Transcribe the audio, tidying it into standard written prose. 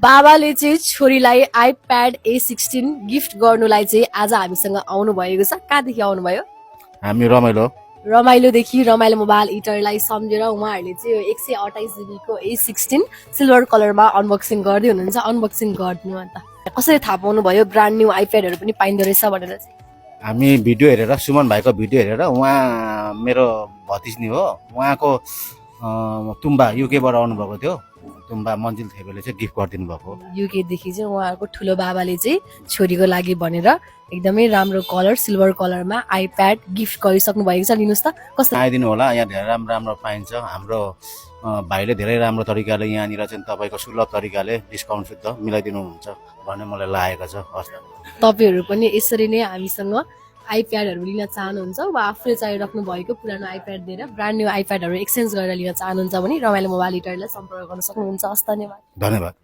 बाबाले चाहिँ छोरीलाई आइप्याड A16 गिफ्ट गर्नुलाई चाहिँ आज हामीसँग आउनु भएको छ। कहाँदेखि आउनुभयो? हामी रमाइलोदेखि रमाइलो मोबाइल इटरलाई सम्झेर उहाँहरूले चाहिँ यो 128 GB को A16 सिल्भर कलरमा अनबक्सिङ गर्दै हुनुहुन्छ। अनबक्सिङ गरिदिनु अन्त कसरी थाहा पाउनु भयो ब्रान्ड न्यू आइप्याडहरू पनि पाइँदो रहेछ भनेर चाहिँ? हामी भिडियो हेरेर सुमन भाइको भिडियो हेरेर उहाँ मेरो भतिजनी हो, उहाँको तुम्बा युकेबाट आउनुभएको थियो। तुम्बा मन्जिल थेपेले चाहिँ गिफ्ट गरिदिनु भएको। युकेदेखि चाहिँ उहाँहरूको ठुलो बाबाले चाहिँ छोरीको लागि भनेर एकदमै राम्रो कलर सिल्भर कलरमा आइप्याड गिफ्ट गरिसक्नु भएको छ। लिनुहोस् त कस्तो आइदिनु होला, यहाँ धेरै राम्रो राम्रो पाइन्छ। हाम्रो भाइले धेरै राम्रो तरिकाले यहाँनिर चाहिँ तपाईँको सुलभ तरिकाले डिस्काउन्ट शुद्ध मिलाइदिनुहुन्छ भन्ने मलाई लागेको छ। हस्, तपाईँहरू पनि यसरी नै हामीसँग आइप्याडहरू लिन चाहनुहुन्छ वा आफूले चाहिराख्नु भएको पुरानो आइप्याड दिएर ब्रान्ड न्यू आइप्याडहरू एक्सचेन्ज गरेर लिन चाहनुहुन्छ भने रमाइलो मोबाइल रिटेलरलाई सम्पर्क गर्न सक्नुहुन्छ। हस्, धन्यवाद। धन्यवाद।